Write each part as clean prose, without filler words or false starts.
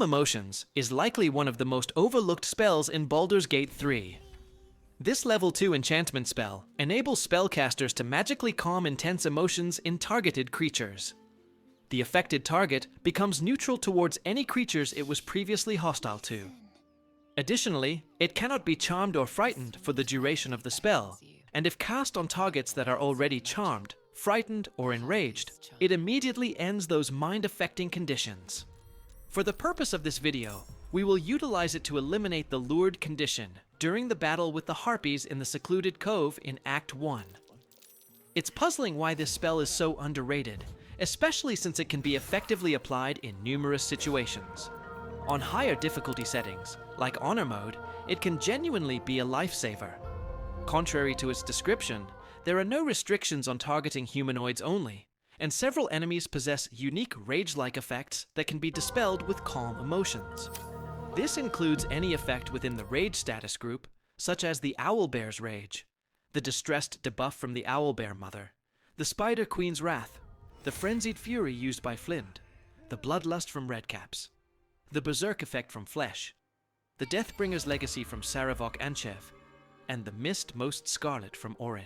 Emotions is likely one of the most overlooked spells in Baldur's Gate 3. This level 2 enchantment spell enables spellcasters to magically calm intense emotions in targeted creatures. The affected target becomes neutral towards any creatures it was previously hostile to. Additionally, it cannot be charmed or frightened for the duration of the spell, and if cast on targets that are already charmed, frightened, or enraged, it immediately ends those mind-affecting conditions. For the purpose of this video, we will utilize it to eliminate the lured condition during the battle with the Harpies in the secluded cove in Act 1. It's puzzling why this spell is so underrated, especially since it can be effectively applied in numerous situations. On higher difficulty settings, like Honor Mode, it can genuinely be a lifesaver. Contrary to its description, there are no restrictions on targeting humanoids only, and several enemies possess unique rage-like effects that can be dispelled with calm emotions. This includes any effect within the rage status group, such as the Owlbear's Rage, the distressed debuff from the Owlbear Mother, the Spider Queen's Wrath, the Frenzied Fury used by Flint, the Bloodlust from Redcaps, the Berserk effect from Flesh, the Deathbringer's Legacy from Saravok Anchev, and the Mist Most Scarlet from Orin.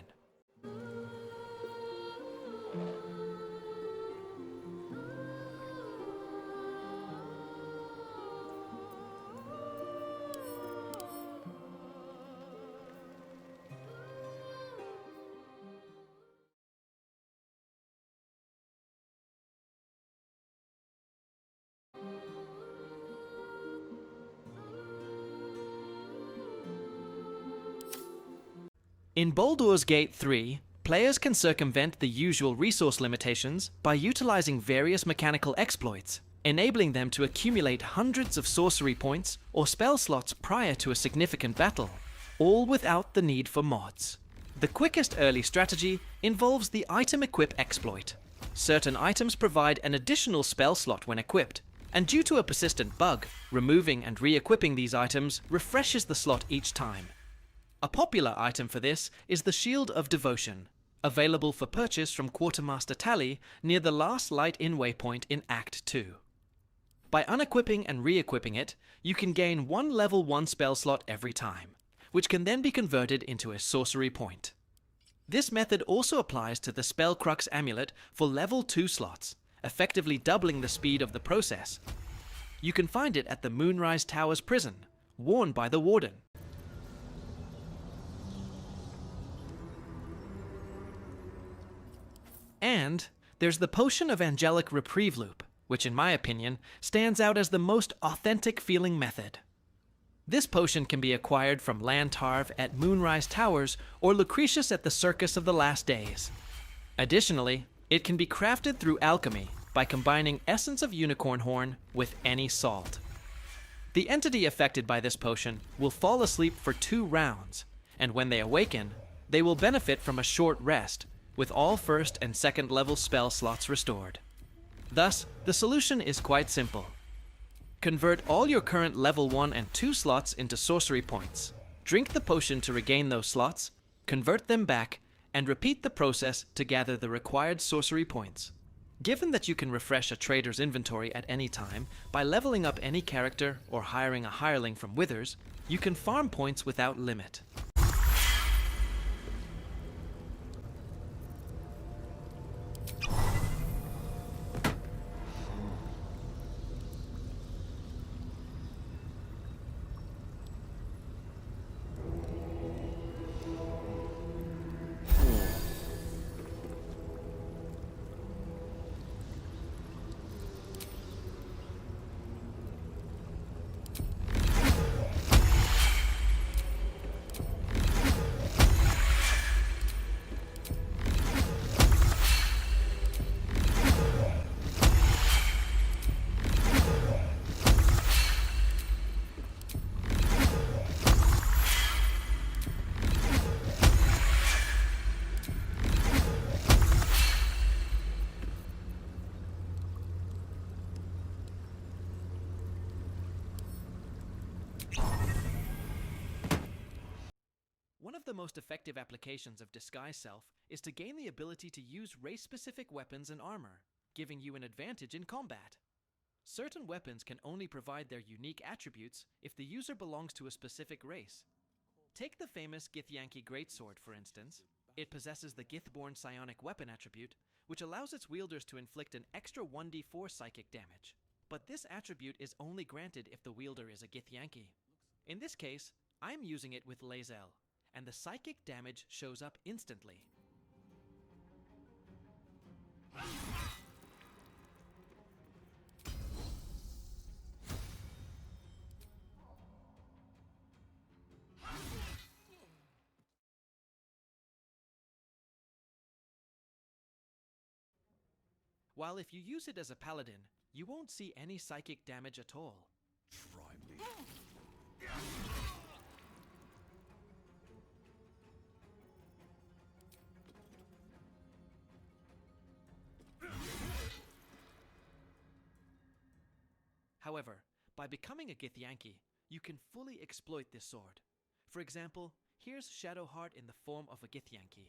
In Baldur's Gate 3, players can circumvent the usual resource limitations by utilizing various mechanical exploits, enabling them to accumulate hundreds of sorcery points or spell slots prior to a significant battle, all without the need for mods. The quickest early strategy involves the Item Equip exploit. Certain items provide an additional spell slot when equipped, and due to a persistent bug, removing and re-equipping these items refreshes the slot each time. A popular item for this is the Shield of Devotion, available for purchase from Quartermaster Tally near the last light-in waypoint in Act 2. By unequipping and re-equipping it, you can gain one level 1 spell slot every time, which can then be converted into a sorcery point. This method also applies to the Spellcrux Amulet for level 2 slots, effectively doubling the speed of the process. You can find it at the Moonrise Tower's prison, worn by the Warden. And there's the Potion of Angelic Reprieve Loop, which in my opinion stands out as the most authentic feeling method. This potion can be acquired from Lantarv at Moonrise Towers or Lucretius at the Circus of the Last Days. Additionally, it can be crafted through alchemy by combining Essence of Unicorn Horn with any salt. The entity affected by this potion will fall asleep for 2 rounds, and when they awaken, they will benefit from a short rest, with all first and second level spell slots restored. Thus, the solution is quite simple. Convert all your current level 1 and 2 slots into sorcery points. Drink the potion to regain those slots, convert them back, and repeat the process to gather the required sorcery points. Given that you can refresh a trader's inventory at any time by leveling up any character or hiring a hireling from Withers, you can farm points without limit. One of the most effective applications of Disguise Self is to gain the ability to use race-specific weapons and armor, giving you an advantage in combat. Certain weapons can only provide their unique attributes if the user belongs to a specific race. Take the famous Githyanki Greatsword, for instance. It possesses the Githborn Psionic Weapon attribute, which allows its wielders to inflict an extra 1d4 psychic damage. But this attribute is only granted if the wielder is a Githyanki. In this case, I'm using it with Lae'zel, and the psychic damage shows up instantly. While if you use it as a paladin, you won't see any psychic damage at all. Try me. However, by becoming a Githyanki, you can fully exploit this sword. For example, here's Shadowheart in the form of a Githyanki.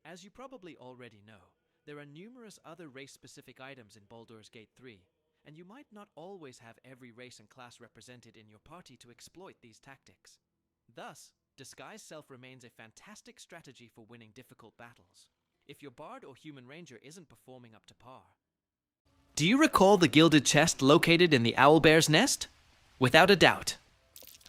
As you probably already know, there are numerous other race-specific items in Baldur's Gate 3, and you might not always have every race and class represented in your party to exploit these tactics. Thus, Disguise Self remains a fantastic strategy for winning difficult battles, if your Bard or Human Ranger isn't performing up to par. Do you recall the gilded chest located in the Owlbear's nest? Without a doubt.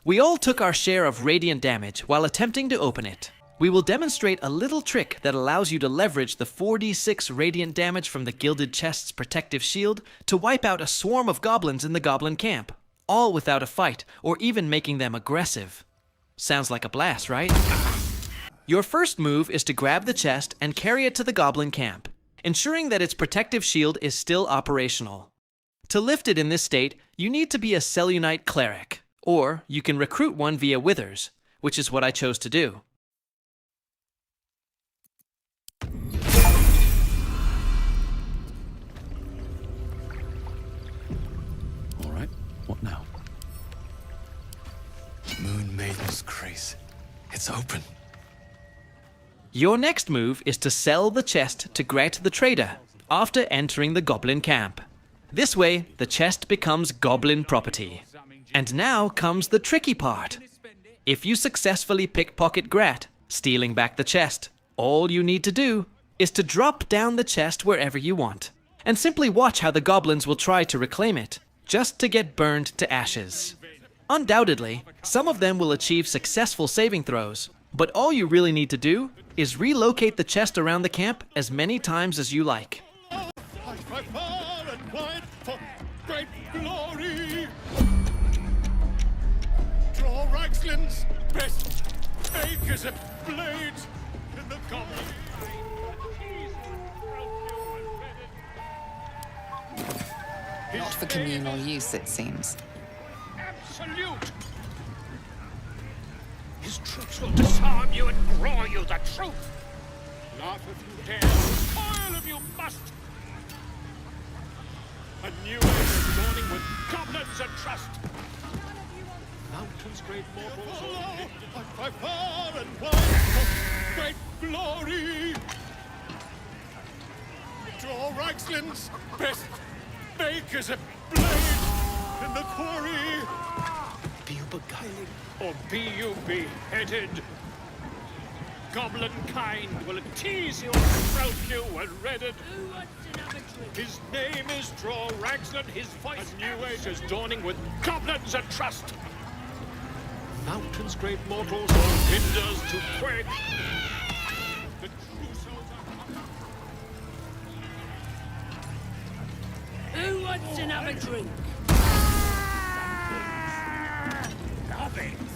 We all took our share of radiant damage while attempting to open it. We will demonstrate a little trick that allows you to leverage the 4d6 radiant damage from the gilded chest's protective shield to wipe out a swarm of goblins in the goblin camp, all without a fight or even making them aggressive. Sounds like a blast, right? Your first move is to grab the chest and carry it to the goblin camp, ensuring that its protective shield is still operational. To lift it in this state, you need to be a Selûnite cleric, or you can recruit one via Withers, which is what I chose to do. What now? Moon Maiden's Crease. It's open. Your next move is to sell the chest to Gret the Trader after entering the goblin camp. This way, the chest becomes goblin property. And now comes the tricky part. If you successfully pickpocket Gret, stealing back the chest, all you need to do is to drop down the chest wherever you want, and simply watch how the goblins will try to reclaim it, just to get burned to ashes. Undoubtedly, some of them will achieve successful saving throws, but all you really need to do is relocate the chest around the camp as many times as you like. By far and wide for great glory. Draw Raxlin's best acres of blades in the goblin. Not for communal use, it seems. Absolute. His troops will disarm you and grow you the truth. Laugh if you dare, toil if you must. A new age is dawning with goblins and trust. Mountains, great mortals, by far and wide for great glory. Draw Raxlin's best bakers a blade in the quarry. Be you beguiling? Or be you beheaded? Goblin kind will tease you and sprout you and redded. His name is Draw Raxlin, his voice. A new age is dawning with goblins and trust. Mountains, great mortals, all hinders to quake. The true souls are... Who wants to have a drink? Goblins.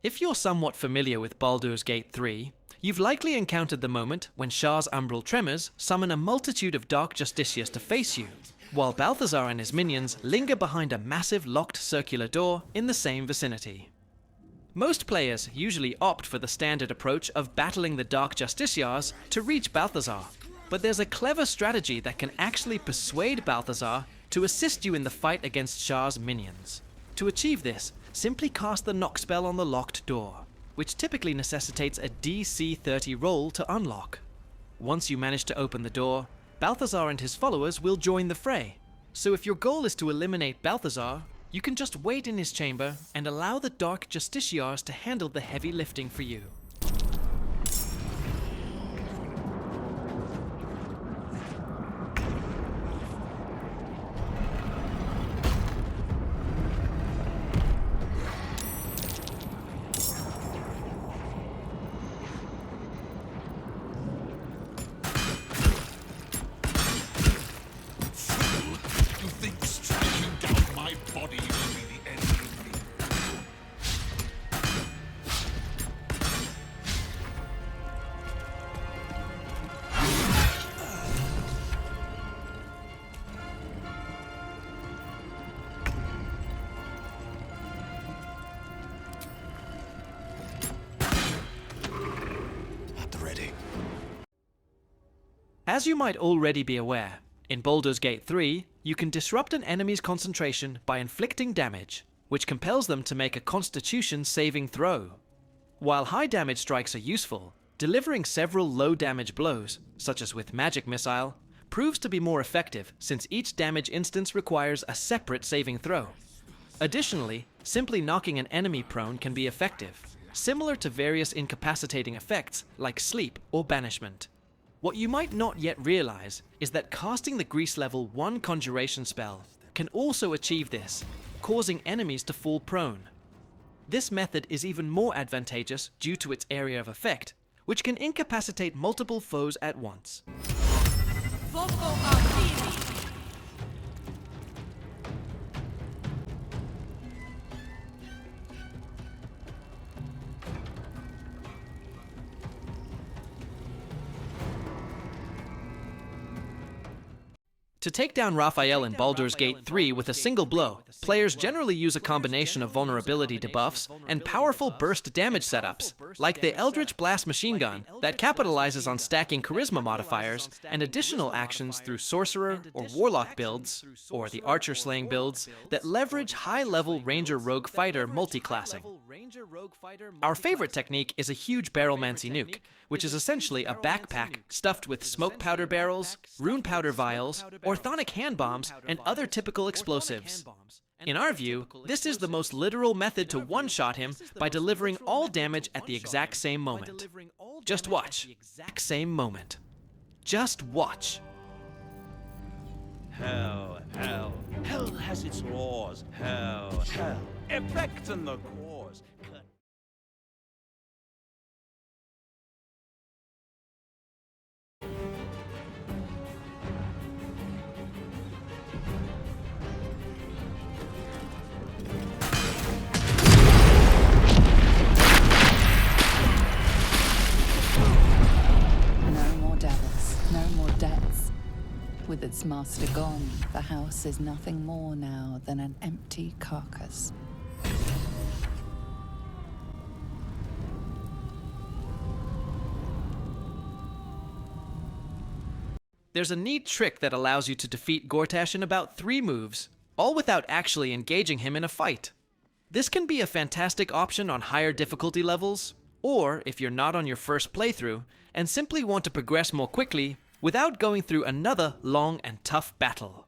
If you're somewhat familiar with Baldur's Gate 3, you've likely encountered the moment when Shah's umbral tremors summon a multitude of dark Justiciars to face you, while Balthazar and his minions linger behind a massive locked circular door in the same vicinity. Most players usually opt for the standard approach of battling the dark Justiciars to reach Balthazar, but there's a clever strategy that can actually persuade Balthazar to assist you in the fight against Shah's minions. To achieve this, simply cast the knock spell on the locked door, which typically necessitates a DC 30 roll to unlock. Once you manage to open the door, Balthazar and his followers will join the fray. So if your goal is to eliminate Balthazar, you can just wait in his chamber and allow the Dark Justiciars to handle the heavy lifting for you. As you might already be aware, in Baldur's Gate 3, you can disrupt an enemy's concentration by inflicting damage, which compels them to make a Constitution saving throw. While high damage strikes are useful, delivering several low damage blows, such as with Magic Missile, proves to be more effective since each damage instance requires a separate saving throw. Additionally, simply knocking an enemy prone can be effective, similar to various incapacitating effects like sleep or banishment. What you might not yet realize is that casting the Grease level 1 conjuration spell can also achieve this, causing enemies to fall prone. This method is even more advantageous due to its area of effect, which can incapacitate multiple foes at once. To take down Raphael in Baldur's Gate 3 with a single blow, players generally use a combination of vulnerability debuffs and powerful burst damage setups, like the Eldritch Blast machine gun that capitalizes on stacking charisma modifiers and additional actions through Sorcerer or Warlock builds, or the Archer Slaying builds, that leverage high-level Ranger Rogue Fighter multi-classing. Our favorite technique is a huge Barrelmancy nuke, which is essentially a backpack stuffed with smoke powder barrels, rune powder vials, orthonic hand bombs, and other typical explosives. In our view, this is the most literal method to one-shot him by delivering all damage at the exact same moment. Just watch. Exact same moment. Just watch. Hell, hell, hell has its laws. Hell, hell, effect and the cause. With its master gone, the house is nothing more now than an empty carcass. There's a neat trick that allows you to defeat Gortash in about 3 moves, all without actually engaging him in a fight. This can be a fantastic option on higher difficulty levels, or if you're not on your first playthrough and simply want to progress more quickly without going through another long and tough battle.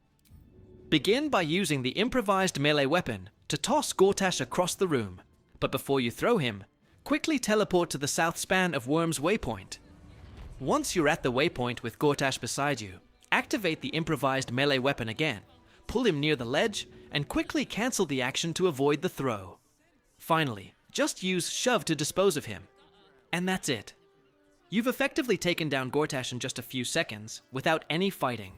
Begin by using the improvised melee weapon to toss Gortash across the room, but before you throw him, quickly teleport to the south span of Worm's Waypoint. Once you're at the waypoint with Gortash beside you, activate the improvised melee weapon again, pull him near the ledge, and quickly cancel the action to avoid the throw. Finally, just use Shove to dispose of him. And that's it. You've effectively taken down Gortash in just a few seconds, without any fighting.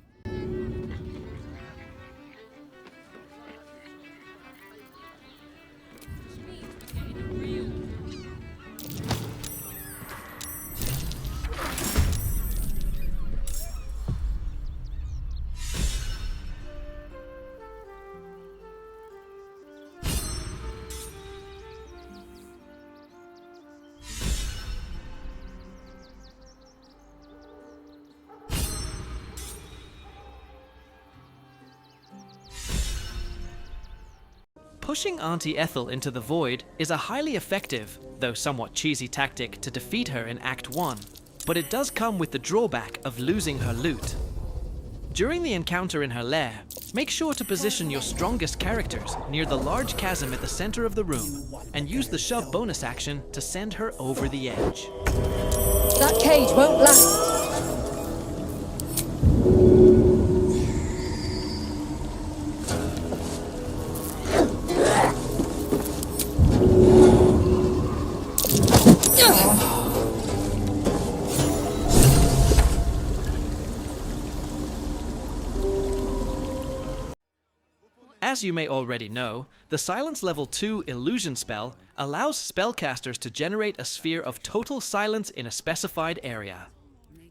Pushing Auntie Ethel into the void is a highly effective, though somewhat cheesy tactic to defeat her in Act 1, but it does come with the drawback of losing her loot. During the encounter in her lair, make sure to position your strongest characters near the large chasm at the center of the room, and use the shove bonus action to send her over the edge. That cage won't last. As you may already know, the Silence Level 2 illusion spell allows spellcasters to generate a sphere of total silence in a specified area.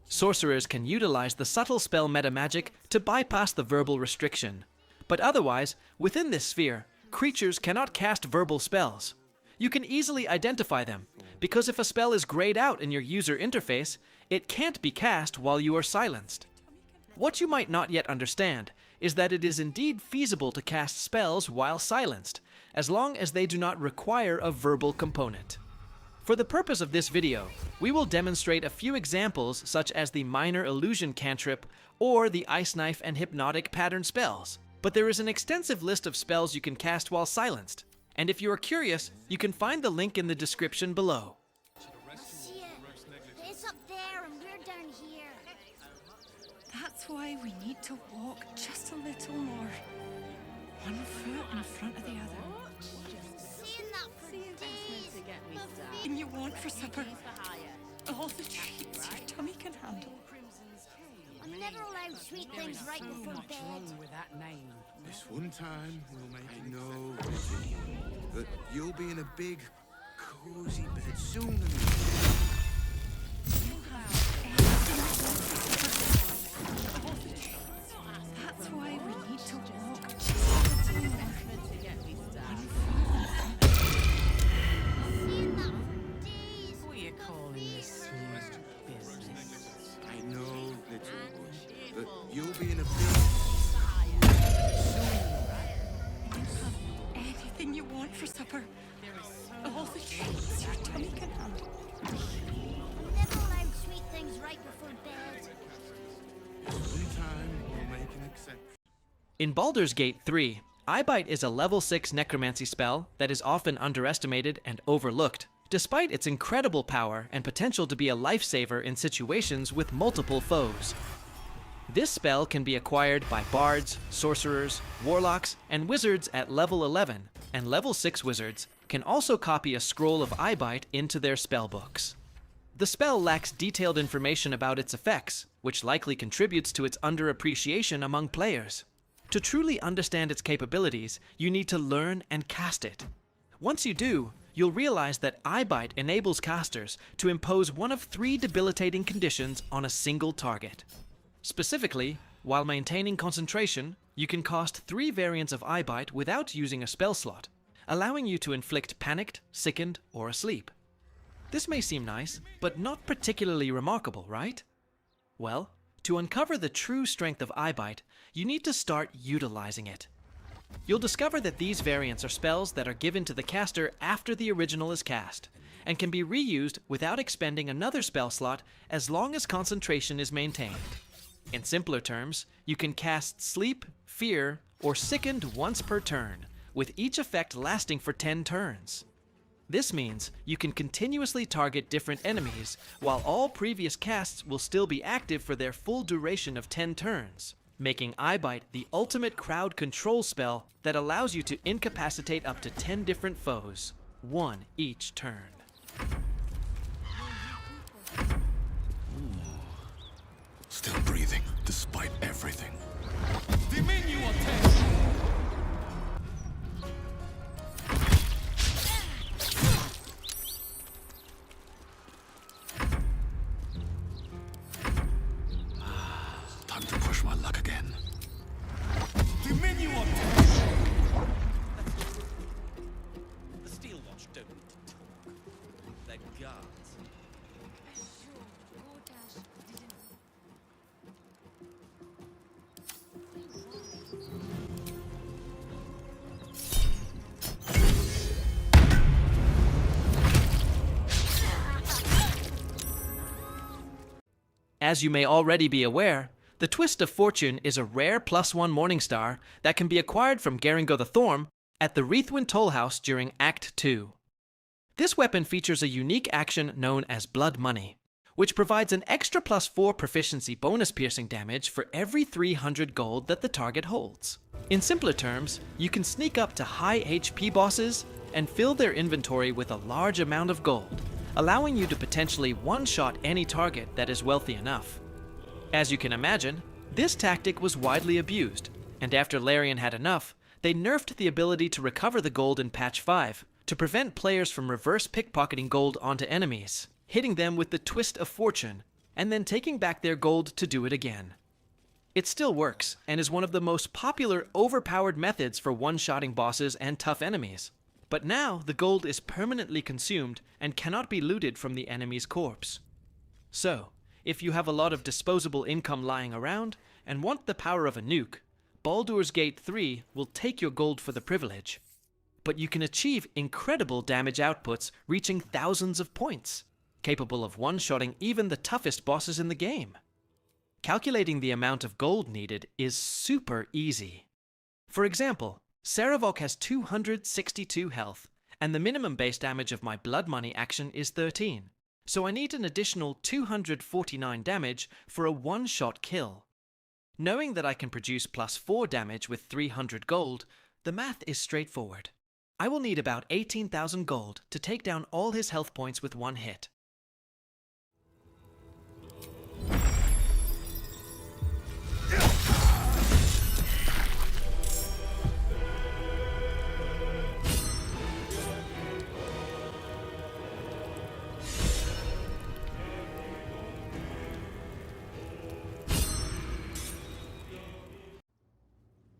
Sorcerers can utilize the subtle spell metamagic to bypass the verbal restriction, but otherwise, within this sphere, creatures cannot cast verbal spells. You can easily identify them, because if a spell is grayed out in your user interface, it can't be cast while you are silenced. What you might not yet understand is that it is indeed feasible to cast spells while silenced, as long as they do not require a verbal component. For the purpose of this video, we will demonstrate a few examples such as the Minor Illusion cantrip or the Ice Knife and Hypnotic pattern spells, but there is an extensive list of spells you can cast while silenced, and if you are curious, you can find the link in the description below. See it. It's up there and we're down here. That's why we need to walk just a little more. One foot in front of the other. Seeing that for days. Everything you want for supper. All the treats your tummy can handle. I'm never allowed sweet things right before bed. This one time we'll make it know that you'll be in a big, cozy bed soon. That's why we need to walk just a little more. Seeing that for days. What are you calling this new business? I know, little one, that you'll be in a big, Anything you want for supper. All the treats your tummy can handle. I'm never allowed sweet things right before bed. this one time we'll make an exception. In Baldur's Gate 3, Eyebite is a level 6 necromancy spell that is often underestimated and overlooked, despite its incredible power and potential to be a lifesaver in situations with multiple foes. This spell can be acquired by bards, sorcerers, warlocks, and wizards at level 11, and level 6 wizards can also copy a scroll of Eyebite into their spellbooks. The spell lacks detailed information about its effects, which likely contributes to its underappreciation among players. To truly understand its capabilities, you need to learn and cast it. Once you do, you'll realize that Eyebite enables casters to impose one of 3 debilitating conditions on a single target. Specifically, while maintaining concentration, you can cast 3 variants of Eyebite without using a spell slot, allowing you to inflict panicked, sickened, or asleep. This may seem nice, but not particularly remarkable, right? Well, to uncover the true strength of Eyebite, you need to start utilizing it. You'll discover that these variants are spells that are given to the caster after the original is cast, and can be reused without expending another spell slot as long as concentration is maintained. In simpler terms, you can cast Sleep, Fear, or Sickened once per turn, with each effect lasting for 10 turns. This means you can continuously target different enemies, while all previous casts will still be active for their full duration of 10 turns, making Eyebite the ultimate crowd control spell that allows you to incapacitate up to 10 different foes, 1 each turn. Still breathing, despite everything. Time to push my luck again. The Steel Watch don't need to talk. They're guards. Gortash didn't. As you may already be aware, the Twist of Fortune is a rare +1 Morningstar that can be acquired from Geringo the Thorm at the Reithwin Tollhouse during Act 2. This weapon features a unique action known as Blood Money, which provides an extra +4 proficiency bonus piercing damage for every 300 gold that the target holds. In simpler terms, you can sneak up to high HP bosses and fill their inventory with a large amount of gold, allowing you to potentially one-shot any target that is wealthy enough. As you can imagine, this tactic was widely abused, and after Larian had enough, they nerfed the ability to recover the gold in Patch 5 to prevent players from reverse pickpocketing gold onto enemies, hitting them with the Twist of Fortune, and then taking back their gold to do it again. It still works, and is one of the most popular overpowered methods for one-shotting bosses and tough enemies. But now the gold is permanently consumed and cannot be looted from the enemy's corpse. So, if you have a lot of disposable income lying around and want the power of a nuke, Baldur's Gate 3 will take your gold for the privilege. But you can achieve incredible damage outputs reaching thousands of points, capable of one-shotting even the toughest bosses in the game. Calculating the amount of gold needed is super easy. For example, Saravok has 262 health, and the minimum base damage of my Blood Money action is 13, so I need an additional 249 damage for a one-shot kill. Knowing that I can produce +4 damage with 300 gold, the math is straightforward. I will need about 18,000 gold to take down all his health points with one hit.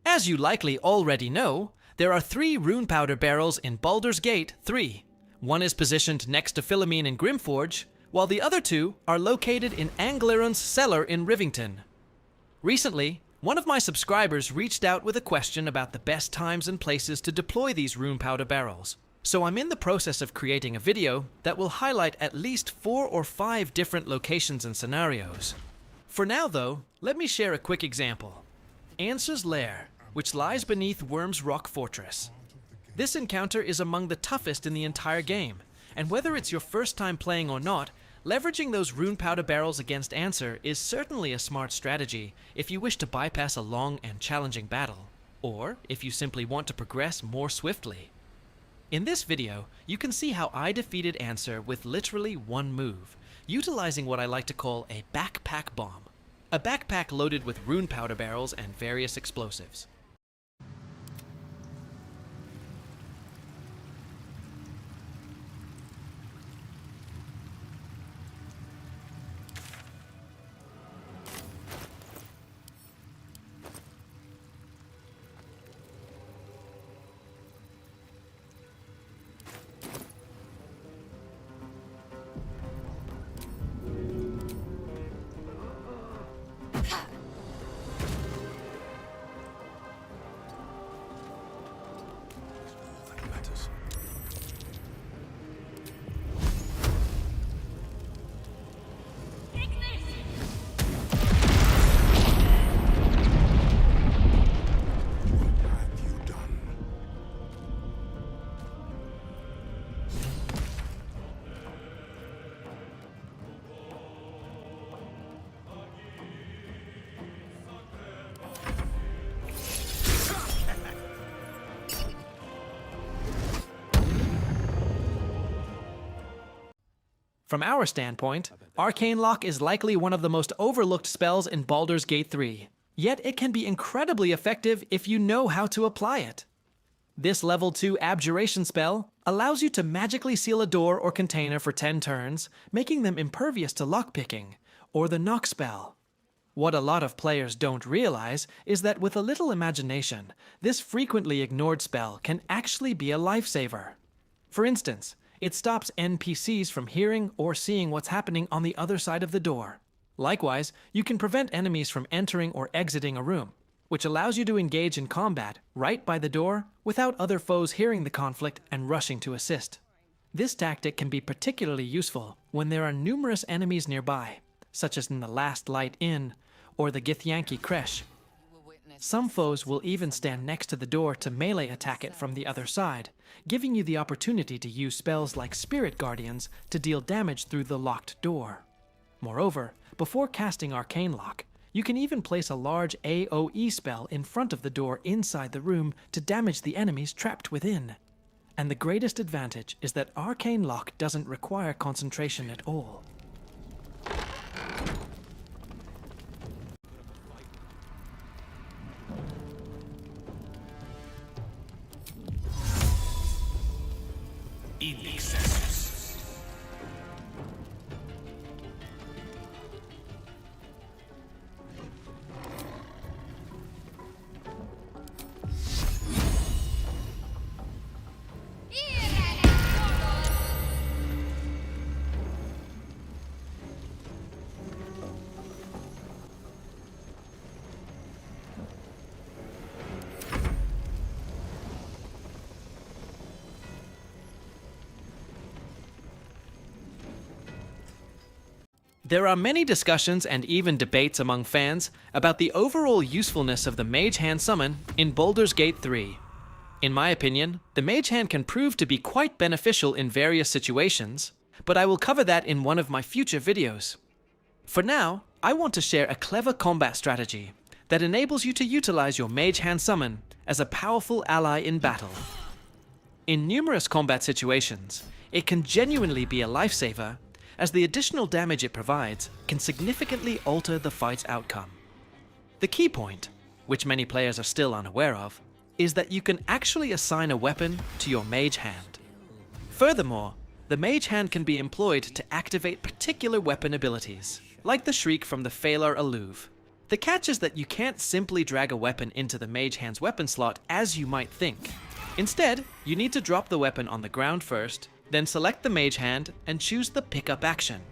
As you likely already know, there are 3 rune powder barrels in Baldur's Gate 3. One is positioned next to Philomene and Grimforge, while the other 2 are located in Angliron's cellar in Rivington. Recently, one of my subscribers reached out with a question about the best times and places to deploy these rune powder barrels, so I'm in the process of creating a video that will highlight at least 4 or 5 different locations and scenarios. For now though, let me share a quick example. Ansur's Lair, which lies beneath Worm's Rock Fortress. This encounter is among the toughest in the entire game, and whether it's your first time playing or not, leveraging those rune powder barrels against Ansur is certainly a smart strategy if you wish to bypass a long and challenging battle, or if you simply want to progress more swiftly. In this video, you can see how I defeated Ansur with literally one move, utilizing what I like to call a backpack bomb. A backpack loaded with rune powder barrels and various explosives. From our standpoint, Arcane Lock is likely one of the most overlooked spells in Baldur's Gate 3, yet it can be incredibly effective if you know how to apply it. This level 2 Abjuration spell allows you to magically seal a door or container for 10 turns, making them impervious to lockpicking, or the knock spell. What a lot of players don't realize is that with a little imagination, this frequently ignored spell can actually be a lifesaver. For instance, it stops NPCs from hearing or seeing what's happening on the other side of the door. Likewise, you can prevent enemies from entering or exiting a room, which allows you to engage in combat right by the door without other foes hearing the conflict and rushing to assist. This tactic can be particularly useful when there are numerous enemies nearby, such as in the Last Light Inn or the Githyanki Kresh. Some foes will even stand next to the door to melee attack it from the other side, giving you the opportunity to use spells like Spirit Guardians to deal damage through the locked door. Moreover, before casting Arcane Lock, you can even place a large AoE spell in front of the door inside the room to damage the enemies trapped within. And the greatest advantage is that Arcane Lock doesn't require concentration at all. In excessus. There are many discussions and even debates among fans about the overall usefulness of the Mage Hand summon in Baldur's Gate 3. In my opinion, the Mage Hand can prove to be quite beneficial in various situations, but I will cover that in one of my future videos. For now, I want to share a clever combat strategy that enables you to utilize your Mage Hand summon as a powerful ally in battle. In numerous combat situations, it can genuinely be a lifesaver, as the additional damage it provides can significantly alter the fight's outcome. The key point, which many players are still unaware of, is that you can actually assign a weapon to your Mage Hand. Furthermore, the Mage Hand can be employed to activate particular weapon abilities, like the Shriek from the Phalar Alluve. The catch is that you can't simply drag a weapon into the Mage Hand's weapon slot as you might think. Instead, you need to drop the weapon on the ground first, then select the Mage Hand and choose the pickup action.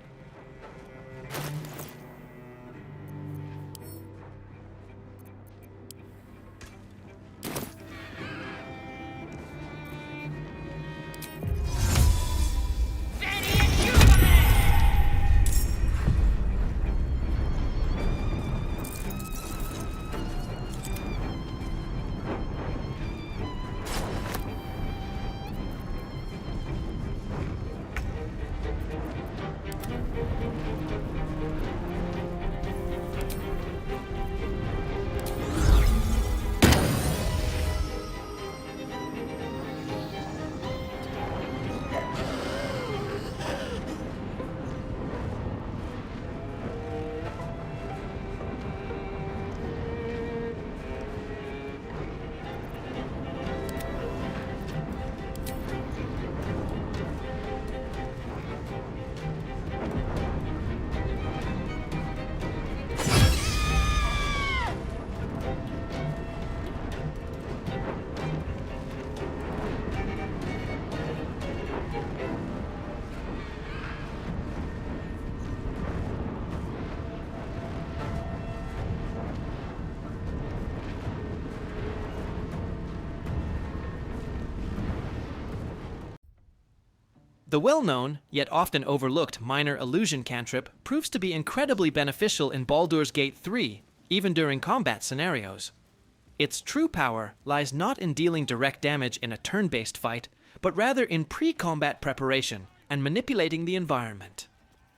The well-known, yet often overlooked minor illusion cantrip proves to be incredibly beneficial in Baldur's Gate 3, even during combat scenarios. Its true power lies not in dealing direct damage in a turn-based fight, but rather in pre-combat preparation and manipulating the environment.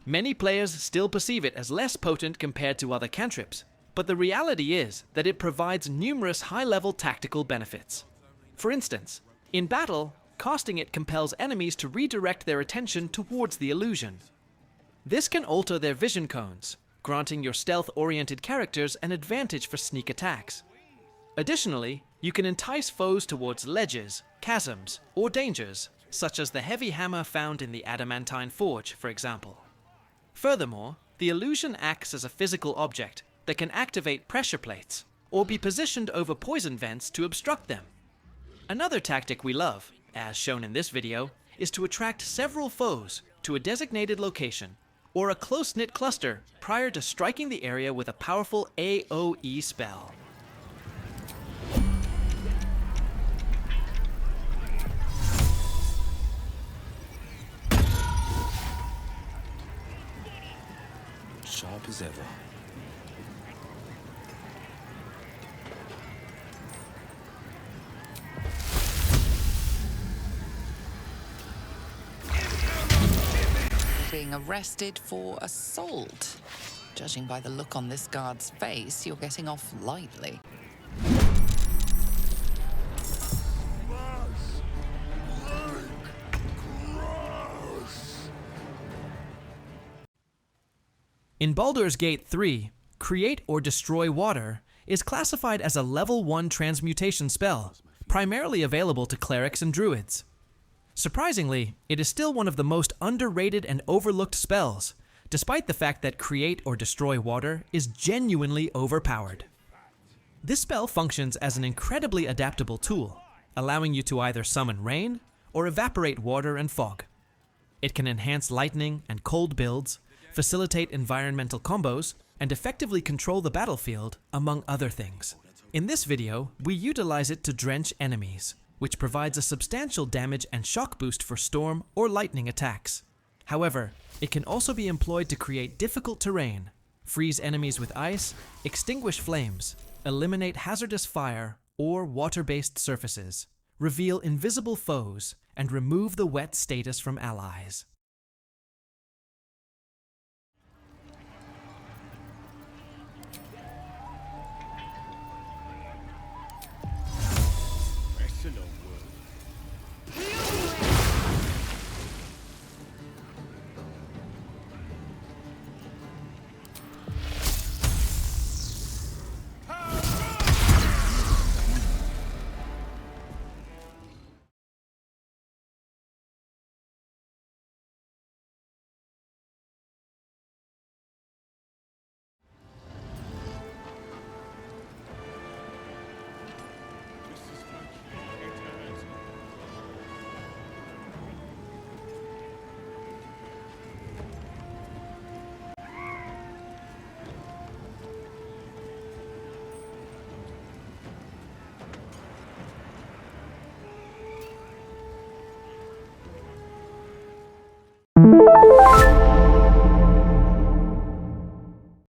Many players still perceive it as less potent compared to other cantrips, but the reality is that it provides numerous high-level tactical benefits. For instance, in battle, casting it compels enemies to redirect their attention towards the illusion. This can alter their vision cones, granting your stealth-oriented characters an advantage for sneak attacks. Additionally, you can entice foes towards ledges, chasms, or dangers, such as the heavy hammer found in the Adamantine Forge, for example. Furthermore, the illusion acts as a physical object that can activate pressure plates, or be positioned over poison vents to obstruct them. Another tactic we love, as shown in this video, is to attract several foes to a designated location, or a close-knit cluster prior to striking the area with a powerful AoE spell. Sharp sharp as ever. Being arrested for assault. Judging by the look on this guard's face, you're getting off lightly. In Baldur's Gate 3, Create or Destroy Water is classified as a level 1 transmutation spell, primarily available to clerics and druids. Surprisingly, it is still one of the most underrated and overlooked spells, despite the fact that Create or Destroy Water is genuinely overpowered. This spell functions as an incredibly adaptable tool, allowing you to either summon rain or evaporate water and fog. It can enhance lightning and cold builds, facilitate environmental combos, and effectively control the battlefield, among other things. In this video, we utilize it to drench enemies, which provides a substantial damage and shock boost for storm or lightning attacks. However, it can also be employed to create difficult terrain, freeze enemies with ice, extinguish flames, eliminate hazardous fire or water-based surfaces, reveal invisible foes, and remove the wet status from allies.